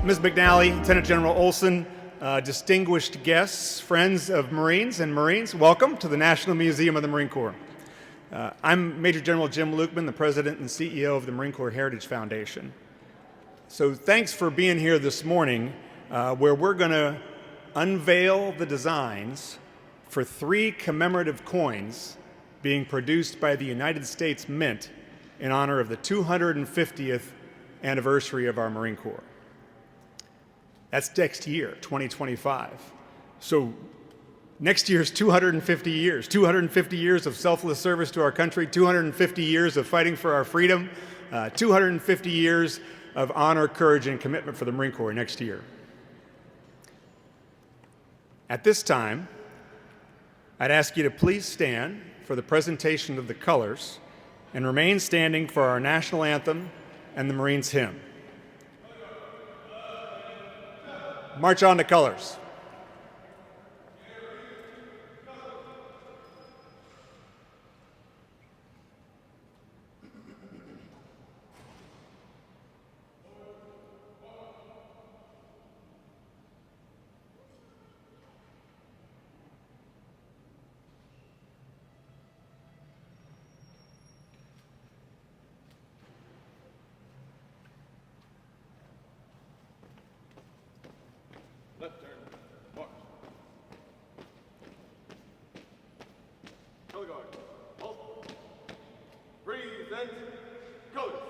Ms. McNally, Lieutenant General Olsen, distinguished guests, friends of Marines and Marines, welcome to the National Museum of the Marine Corps. I'm Major General Jim Lukeman, the President and CEO of the Marine Corps Heritage Foundation. So thanks for being here this morning, where we're going to unveil the designs for 3 commemorative coins being produced by the United States Mint in honor of the 250th anniversary of our Marine Corps. That's next year, 2025. So next year's 250 years, 250 years of selfless service to our country, 250 years of fighting for our freedom, 250 years of honor, courage, and commitment for the Marine Corps next year. At this time, I'd ask you to please stand for the presentation of the colors and remain standing for our national anthem and the Marines' hymn. March on to colors. Left turn, march. Color guard, halt. Present, colors.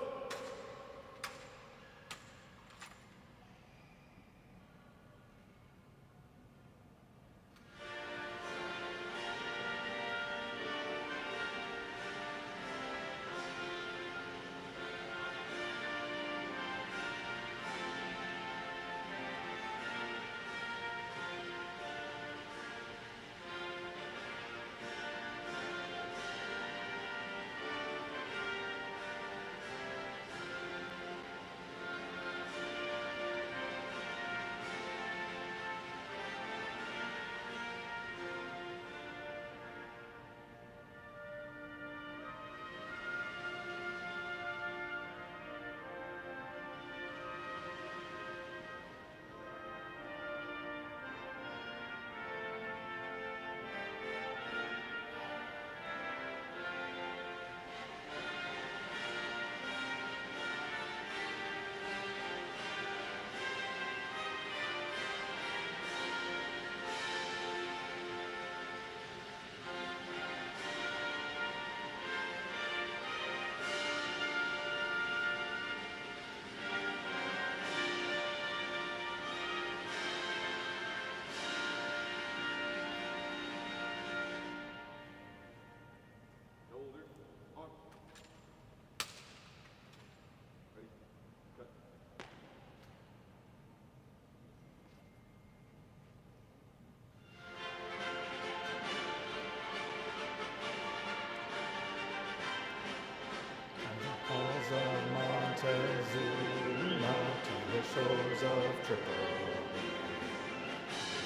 Halls of Montezuma to the shores of Tripoli,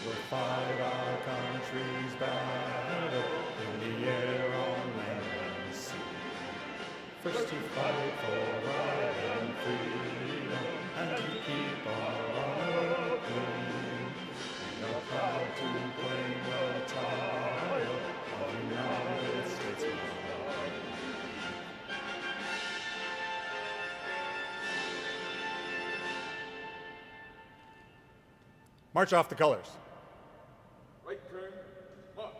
we'll fight our country's battle in the air, on land and sea. First to fight for right and freedom, and to keep our honor clean. We are proud to claim the title of United States Marine. March off the colors. Right turn, march.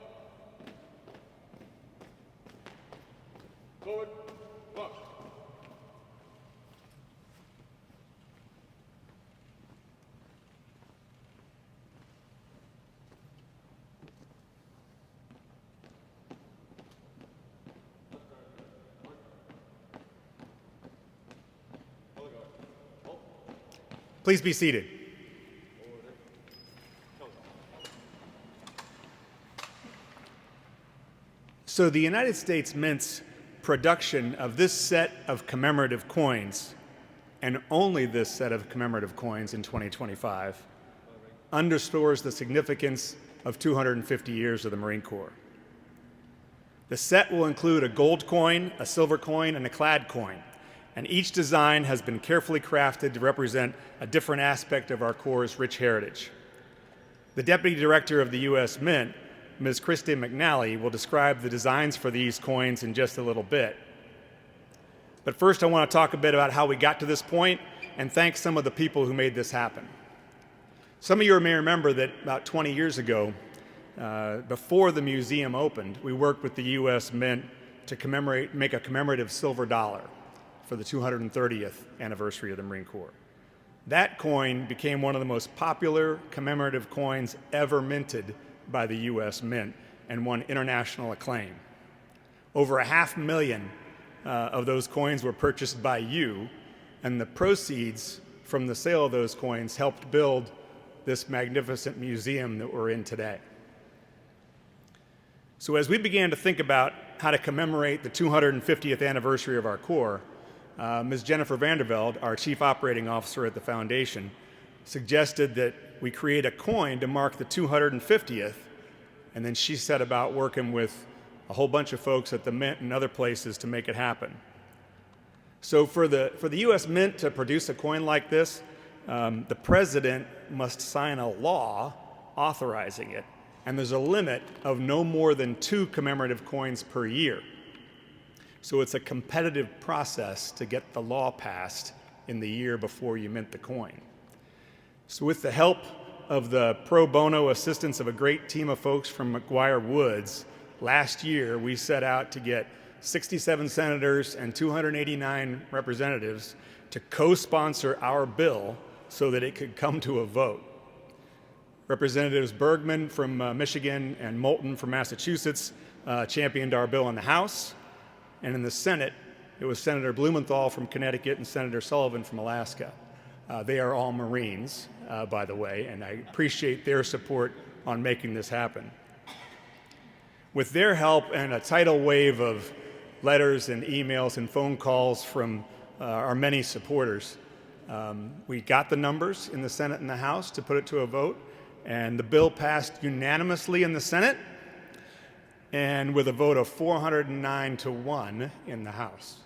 Forward, march. Left turn, march. Color guard, halt. Please be seated. So the United States Mint's production of this set of commemorative coins, and only this set of commemorative coins in 2025, underscores the significance of 250 years of the Marine Corps. The set will include a gold coin, a silver coin, and a clad coin, and each design has been carefully crafted to represent a different aspect of our Corps' rich heritage. The Deputy Director of the U.S. Mint, Ms. Christy McNally, will describe the designs for these coins in just a little bit. But first, I want to talk a bit about how we got to this point and thank some of the people who made this happen. Some of you may remember that about 20 years ago, before the museum opened, we worked with the U.S. Mint to make a commemorative silver dollar for the 230th anniversary of the Marine Corps. That coin became one of the most popular commemorative coins ever minted by the U.S. Mint and won international acclaim. Over 500,000 of those coins were purchased by you, and the proceeds from the sale of those coins helped build this magnificent museum that we're in today. So as we began to think about how to commemorate the 250th anniversary of our Corps, Ms. Jennifer Vandervelde, our Chief Operating Officer at the Foundation, suggested that we create a coin to mark the 250th, and then she set about working with a whole bunch of folks at the Mint and other places to make it happen. So for the U.S. Mint to produce a coin like this, the President must sign a law authorizing it, and there's a limit of no more than 2 commemorative coins per year. So it's a competitive process to get the law passed in the year before you mint the coin. So with the help of the pro bono assistance of a great team of folks from McGuire Woods, last year we set out to get 67 senators and 289 representatives to co-sponsor our bill so that it could come to a vote. Representatives Bergman from Michigan and Moulton from Massachusetts championed our bill in the House, and in the Senate, it was Senator Blumenthal from Connecticut and Senator Sullivan from Alaska. They are all Marines, by the way, and I appreciate their support on making this happen. With their help and a tidal wave of letters and emails and phone calls from our many supporters, we got the numbers in the Senate and the House to put it to a vote, and the bill passed unanimously in the Senate and with a vote of 409 to 1 in the House.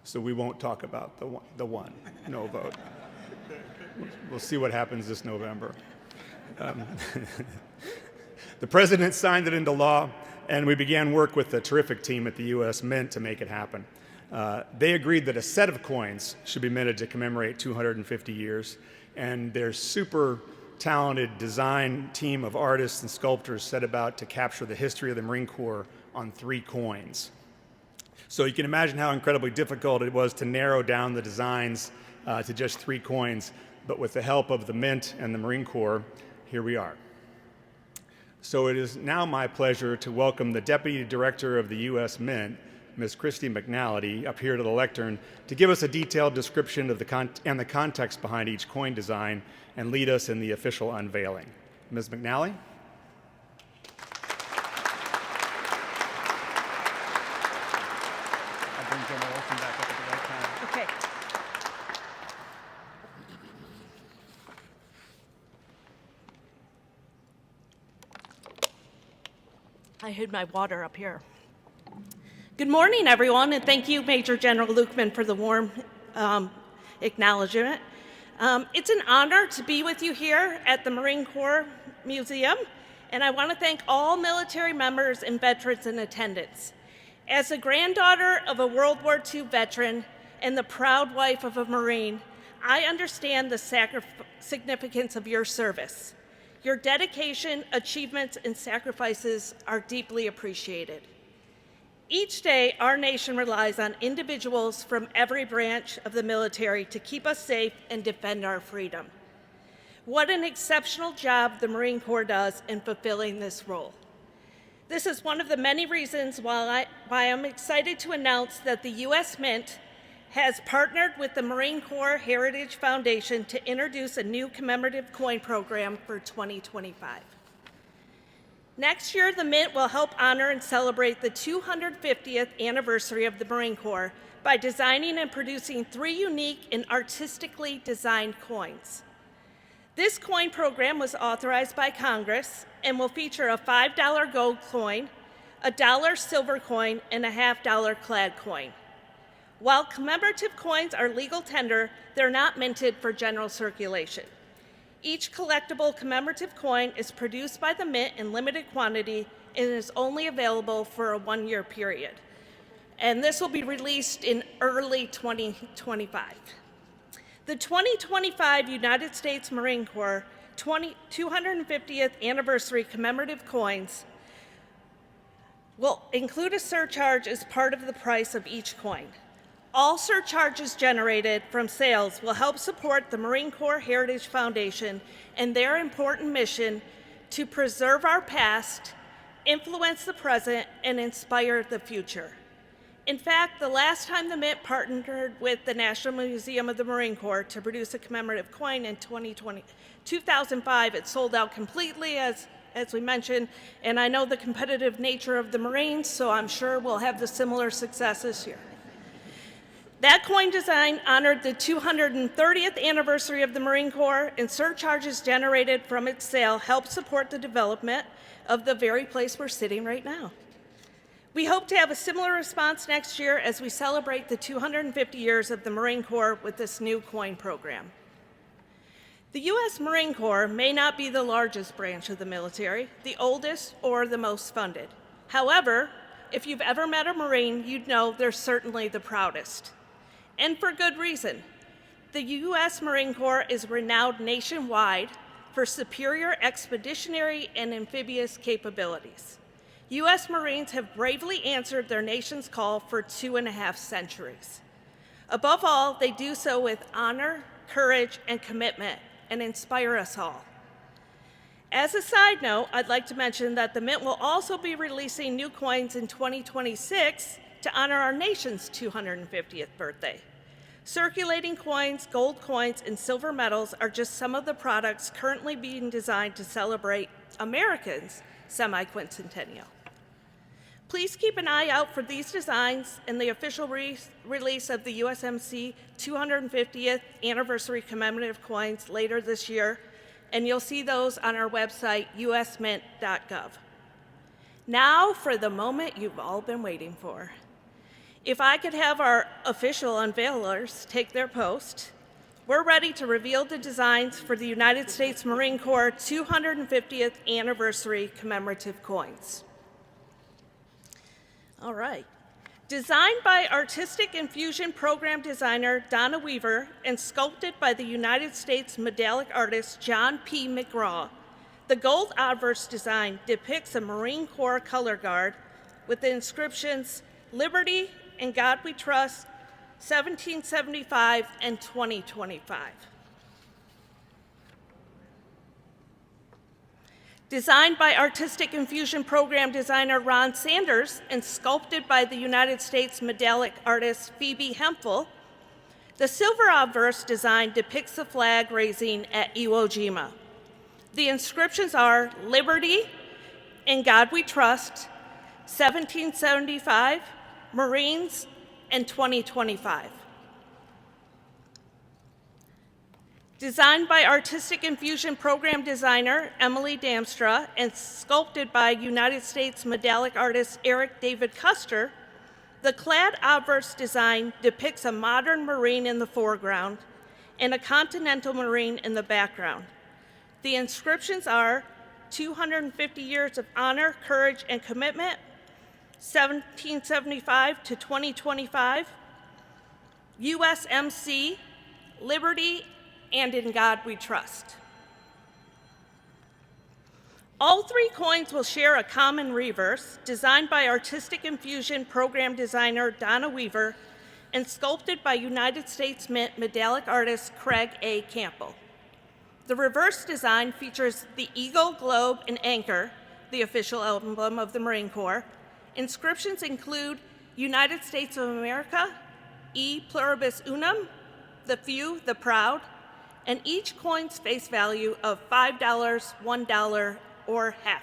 So we won't talk about the one, no vote. We'll see what happens this November. The President signed it into law, and we began work with the terrific team at the U.S. Mint to make it happen. They agreed that a set of coins should be minted to commemorate 250 years, and their super talented design team of artists and sculptors set about to capture the history of the Marine Corps on 3 coins. So you can imagine how incredibly difficult it was to narrow down the designs to just 3 coins, but with the help of the Mint and the Marine Corps, here we are. So it is now my pleasure to welcome the Deputy Director of the U.S. Mint, Ms. Christy McNally, up here to the lectern to give us a detailed description of the context behind each coin design and lead us in the official unveiling. Ms. McNally? I'll bring General Olsen back up at the right time. Okay. I hid my water up here. Good morning, everyone, and thank you, Major General Lukeman, for the warm acknowledgement. It's an honor to be with you here at the Marine Corps Museum, and I want to thank all military members and veterans in attendance. As the granddaughter of a World War II veteran and the proud wife of a Marine, I understand the significance of your service. Your dedication, achievements, and sacrifices are deeply appreciated. Each day, our nation relies on individuals from every branch of the military to keep us safe and defend our freedom. What an exceptional job the Marine Corps does in fulfilling this role. This is one of the many reasons why I'm excited to announce that the U.S. Mint has partnered with the Marine Corps Heritage Foundation to introduce a new commemorative coin program for 2025. Next year, the Mint will help honor and celebrate the 250th anniversary of the Marine Corps by designing and producing 3 unique and artistically designed coins. This coin program was authorized by Congress and will feature a $5 gold coin, a $1 silver coin, and a $50 clad coin. While commemorative coins are legal tender, they're not minted for general circulation. Each collectible commemorative coin is produced by the Mint in limited quantity and is only available for a one-year period. And this will be released in early 2025. The 2025 United States Marine Corps 250th anniversary commemorative coins will include a surcharge as part of the price of each coin. All surcharges generated from sales will help support the Marine Corps Heritage Foundation and their important mission to preserve our past, influence the present, and inspire the future. In fact, the last time the Mint partnered with the National Museum of the Marine Corps to produce a commemorative coin in 2005, it sold out completely, as we mentioned, and I know the competitive nature of the Marines, so I'm sure we'll have the similar success this year. That coin design honored the 230th anniversary of the Marine Corps, and surcharges generated from its sale helped support the development of the very place we're sitting right now. We hope to have a similar response next year as we celebrate the 250 years of the Marine Corps with this new coin program. The U.S. Marine Corps may not be the largest branch of the military, the oldest, or the most funded. However, if you've ever met a Marine, you'd know they're certainly the proudest. And for good reason. The U.S. Marine Corps is renowned nationwide for superior expeditionary and amphibious capabilities. U.S. Marines have bravely answered their nation's call for 2.5 centuries. Above all, they do so with honor, courage, and commitment, and inspire us all. As a side note, I'd like to mention that the Mint will also be releasing new coins in 2026 to honor our nation's 250th birthday. Circulating coins, gold coins, and silver medals are just some of the products currently being designed to celebrate Americans' semi-quincentennial. Please keep an eye out for these designs and the official release of the USMC 250th anniversary commemorative coins later this year, and you'll see those on our website, usmint.gov. Now for the moment you've all been waiting for. If I could have our official unveilers take their post, we're ready to reveal the designs for the United States Marine Corps 250th anniversary commemorative coins. All right. Designed by Artistic Infusion Program designer Donna Weaver and sculpted by the United States medallic artist John P. McGraw, the gold obverse design depicts a Marine Corps color guard with the inscriptions Liberty, In God We Trust, 1775 and 2025. Designed by Artistic Infusion Program designer Ron Sanders and sculpted by the United States medallic artist Phoebe Hemphill, the silver obverse design depicts the flag raising at Iwo Jima. The inscriptions are Liberty, In God We Trust, 1775, Marines, and 2025. Designed by Artistic Infusion Program designer Emily Damstra and sculpted by United States medallic artist Eric David Custer, the clad obverse design depicts a modern Marine in the foreground and a continental Marine in the background. The inscriptions are 250 years of honor, courage, and commitment, 1775 to 2025, USMC, Liberty, and In God We Trust. All three coins will share a common reverse, designed by Artistic Infusion Program designer Donna Weaver and sculpted by United States Mint medallic artist Craig A. Campbell. The reverse design features the eagle, globe, and anchor, the official emblem of the Marine Corps. Inscriptions include United States of America, E pluribus unum, the few, the proud, and each coin's face value of $5, $1, or $half.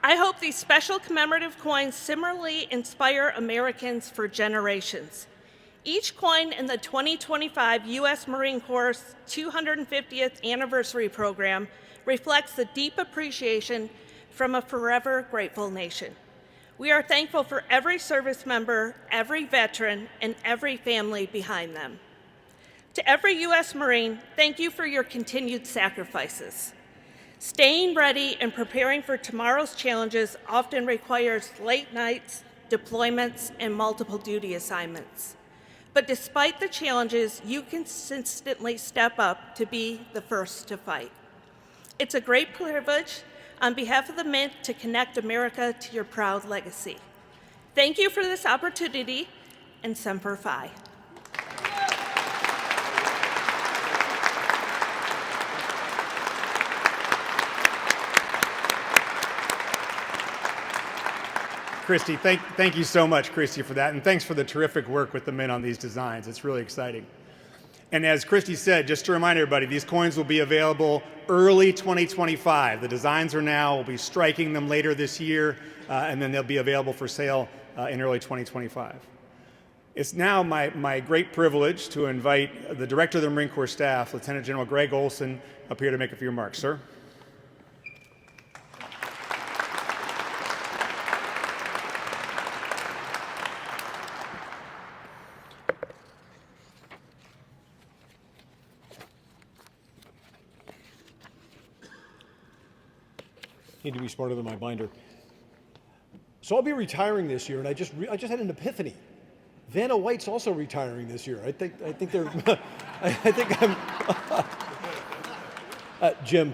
I hope these special commemorative coins similarly inspire Americans for generations. Each coin in the 2025 U.S. Marine Corps' 250th anniversary program reflects the deep appreciation from a forever grateful nation. We are thankful for every service member, every veteran, and every family behind them. To every U.S. Marine, thank you for your continued sacrifices. Staying ready and preparing for tomorrow's challenges often requires late nights, deployments, and multiple duty assignments. But despite the challenges, you consistently step up to be the first to fight. It's a great privilege on behalf of the Mint to connect America to your proud legacy. Thank you for this opportunity, and Semper Fi. Christy, thank you so much, Christy, for that, and thanks for the terrific work with the Mint on these designs. It's really exciting. And as Christy said, just to remind everybody, these coins will be available early 2025. The designs are now, we'll be striking them later this year, and then they'll be available for sale in early 2025. It's now my great privilege to invite the Director of the Marine Corps Staff, Lieutenant General Greg Olsen, up here to make a few remarks. Sir? Need to be smarter than my binder. So I'll be retiring this year, and I just had an epiphany. Vanna White's also retiring this year. I think they're. I think I'm. Jim,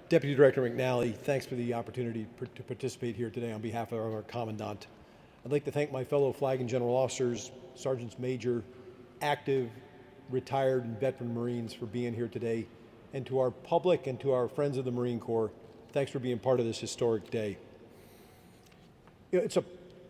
Deputy Director McNally, thanks for the opportunity to participate here today on behalf of our Commandant. I'd like to thank my fellow Flag and General Officers, Sergeants Major, active, retired, and veteran Marines for being here today, and to our public and to our friends of the Marine Corps. Thanks for being part of this historic day. You know,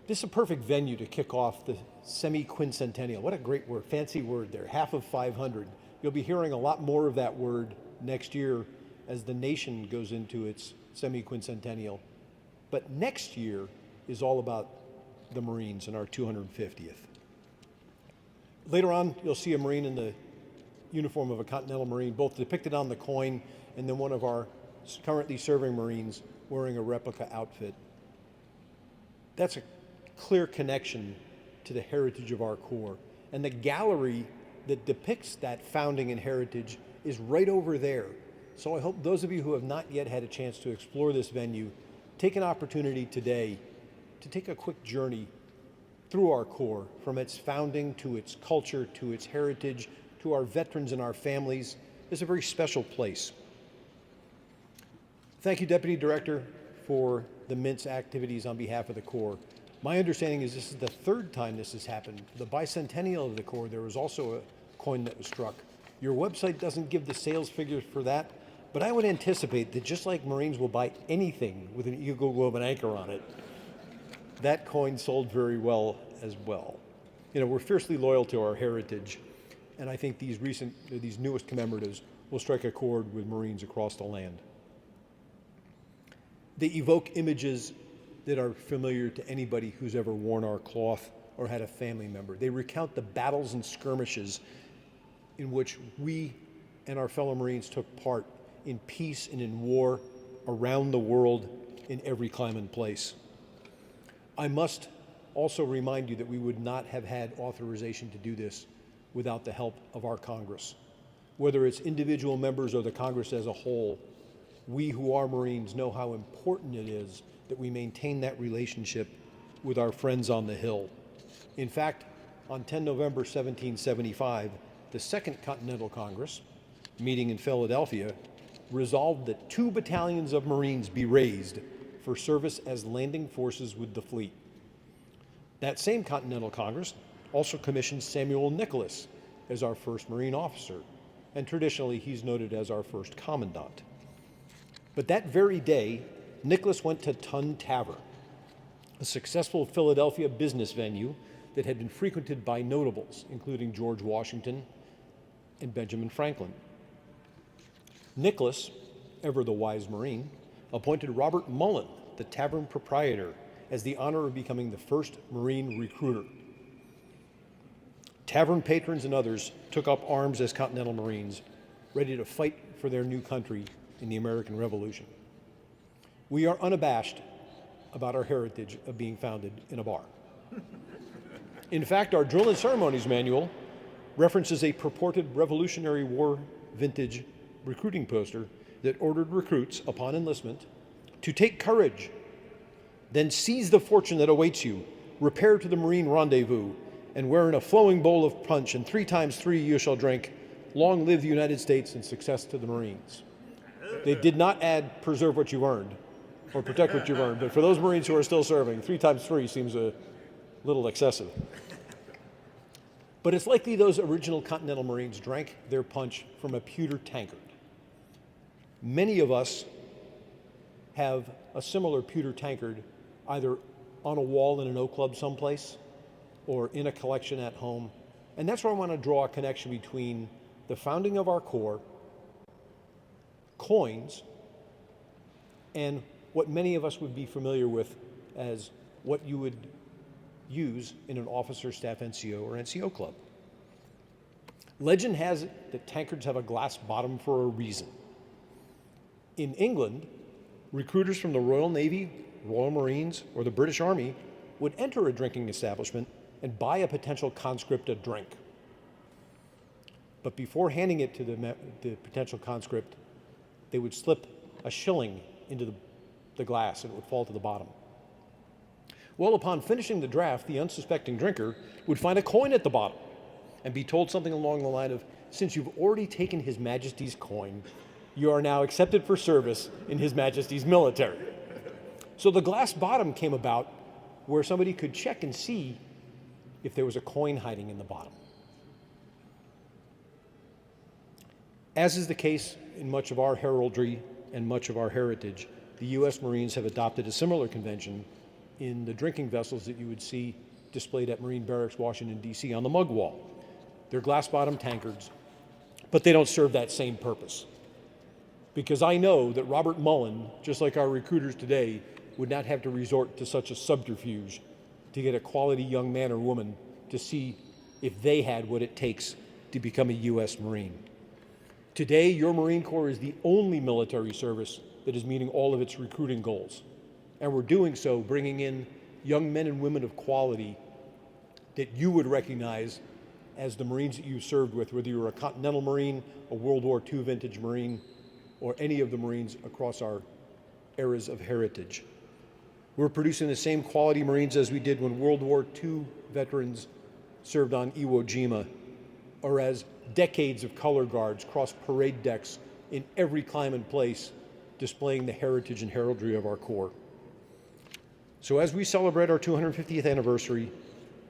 this is a perfect venue to kick off the semi-quincentennial. What a great word, fancy word there, half of 500. You'll be hearing a lot more of that word next year as the nation goes into its semi-quincentennial. But next year is all about the Marines and our 250th. Later on, you'll see a Marine in the uniform of a Continental Marine, both depicted on the coin and then one of our currently serving Marines wearing a replica outfit. That's a clear connection to the heritage of our Corps. And the gallery that depicts that founding and heritage is right over there. So I hope those of you who have not yet had a chance to explore this venue take an opportunity today to take a quick journey through our Corps, from its founding to its culture, to its heritage, to our veterans and our families. It's a very special place. Thank you, Deputy Director, for the Mint's activities on behalf of the Corps. My understanding is this is the third time this has happened. The bicentennial of the Corps, there was also a coin that was struck. Your website doesn't give the sales figures for that, but I would anticipate that just like Marines will buy anything with an eagle, globe, and anchor on it, that coin sold very well as well. You know, we're fiercely loyal to our heritage, and I think these newest commemoratives will strike a chord with Marines across the land. They evoke images that are familiar to anybody who's ever worn our cloth or had a family member. They recount the battles and skirmishes in which we and our fellow Marines took part in peace and in war around the world in every clime and place. I must also remind you that we would not have had authorization to do this without the help of our Congress. Whether it's individual members or the Congress as a whole, we who are Marines know how important it is that we maintain that relationship with our friends on the Hill. In fact, on 10 November 1775, the Second Continental Congress, meeting in Philadelphia, resolved that 2 battalions of Marines be raised for service as landing forces with the fleet. That same Continental Congress also commissioned Samuel Nicholas as our first Marine officer, and traditionally he's noted as our first commandant. But that very day, Nicholas went to Tun Tavern, a successful Philadelphia business venue that had been frequented by notables, including George Washington and Benjamin Franklin. Nicholas, ever the wise Marine, appointed Robert Mullen, the tavern proprietor, as the honor of becoming the first Marine recruiter. Tavern patrons and others took up arms as Continental Marines, ready to fight for their new country in the American Revolution. We are unabashed about our heritage of being founded in a bar. In fact, our drill and ceremonies manual references a purported Revolutionary War vintage recruiting poster that ordered recruits upon enlistment to take courage, then seize the fortune that awaits you, repair to the Marine rendezvous, and wherein a flowing bowl of punch and 3 times 3 you shall drink, long live the United States and success to the Marines. They did not add preserve what you've earned or protect what you've earned, but for those Marines who are still serving, 3 times 3 seems a little excessive. But it's likely those original Continental Marines drank their punch from a pewter tankard. Many of us have a similar pewter tankard either on a wall in an oak club someplace or in a collection at home. And that's where I want to draw a connection between the founding of our Corps, coins, and what many of us would be familiar with as what you would use in an officer, staff NCO, or NCO club. Legend has it that tankards have a glass bottom for a reason. In England, recruiters from the Royal Navy, Royal Marines, or the British Army would enter a drinking establishment and buy a potential conscript a drink. But before handing it to the potential conscript, they would slip a shilling into the glass and it would fall to the bottom. Well, upon finishing the draft, the unsuspecting drinker would find a coin at the bottom and be told something along the line of, since you've already taken His Majesty's coin, you are now accepted for service in His Majesty's military. So the glass bottom came about where somebody could check and see if there was a coin hiding in the bottom. As is the case in much of our heraldry and much of our heritage, the U.S. Marines have adopted a similar convention in the drinking vessels that you would see displayed at Marine Barracks, Washington, D.C. on the mug wall. They're glass-bottom tankards, but they don't serve that same purpose. Because I know that Robert Mullen, just like our recruiters today, would not have to resort to such a subterfuge to get a quality young man or woman to see if they had what it takes to become a U.S. Marine. Today, your Marine Corps is the only military service that is meeting all of its recruiting goals. And we're doing so bringing in young men and women of quality that you would recognize as the Marines that you served with, whether you were a Continental Marine, a World War II vintage Marine, or any of the Marines across our eras of heritage. We're producing the same quality Marines as we did when World War II veterans served on Iwo Jima, or as decades of color guards crossed parade decks in every clime and place, displaying the heritage and heraldry of our Corps. So as we celebrate our 250th anniversary,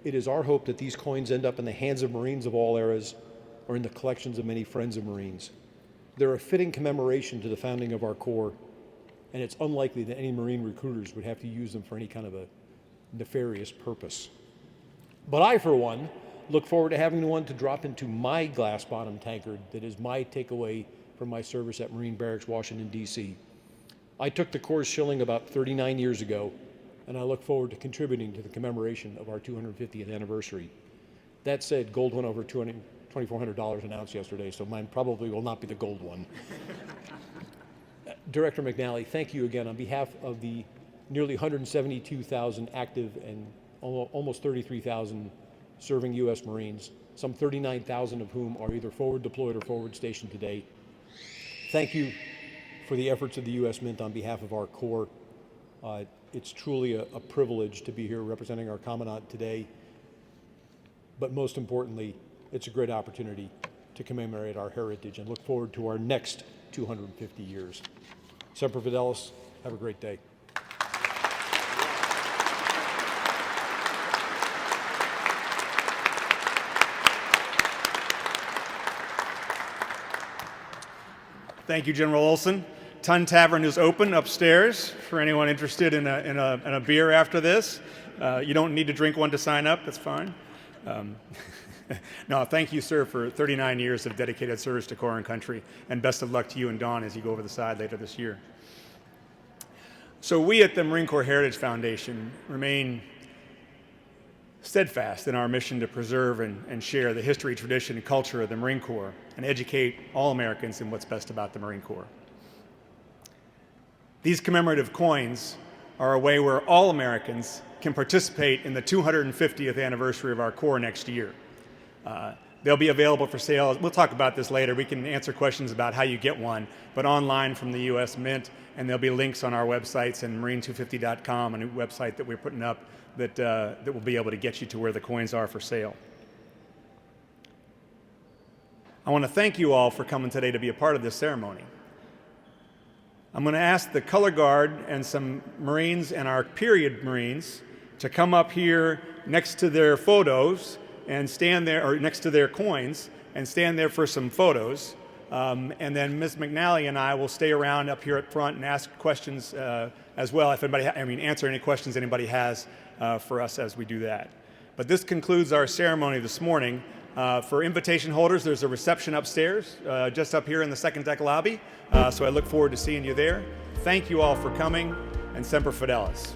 it is our hope that these coins end up in the hands of Marines of all eras or in the collections of many friends of Marines. They're a fitting commemoration to the founding of our Corps, and it's unlikely that any Marine recruiters would have to use them for any kind of a nefarious purpose. But I, for one, look forward to having one to drop into my glass-bottom tankard that is my takeaway from my service at Marine Barracks, Washington, D.C. I took the Corps' shilling about 39 years ago, and I look forward to contributing to the commemoration of our 250th anniversary. That said, gold went over $2,400 an ounce yesterday, so mine probably will not be the gold one. Director McNally, thank you again on behalf of the nearly 172,000 active and almost 33,000 serving U.S. Marines, some 39,000 of whom are either forward deployed or forward stationed today. Thank you for the efforts of the U.S. Mint on behalf of our Corps. It's truly a privilege to be here representing our Commandant today, but most importantly, it's a great opportunity to commemorate our heritage and look forward to our next 250 years. Semper Fidelis, have a great day. Thank you, General Olsen. Ton Tavern is open upstairs for anyone interested in a beer after this. You don't need to drink one to sign up, that's fine. No, thank you, sir, for 39 years of dedicated service to Corps and country, and best of luck to you and Dawn as you go over the side later this year. So we at the Marine Corps Heritage Foundation remain steadfast in our mission to preserve and share the history, tradition, and culture of the Marine Corps and educate all Americans in what's best about the Marine Corps. These commemorative coins are a way where all Americans can participate in the 250th anniversary of our Corps next year. They'll be available for sale. We'll talk about this later. We can answer questions about how you get one, but online from the U.S. Mint, and there'll be links on our websites and marine250.com, a new website that we're putting up that will be able to get you to where the coins are for sale. I want to thank you all for coming today to be a part of this ceremony. I'm going to ask the color guard and some Marines and our period Marines to come up here next to their photos and stand there, or next to their coins, and stand there for some photos. And then Ms. McNally and I will stay around up here at front and ask questions as well, if anybody, answer any questions anybody has for us as we do that. But this concludes our ceremony this morning. For invitation holders, there's a reception upstairs, just up here in the second deck lobby. So I look forward to seeing you there. Thank you all for coming, and Semper Fidelis.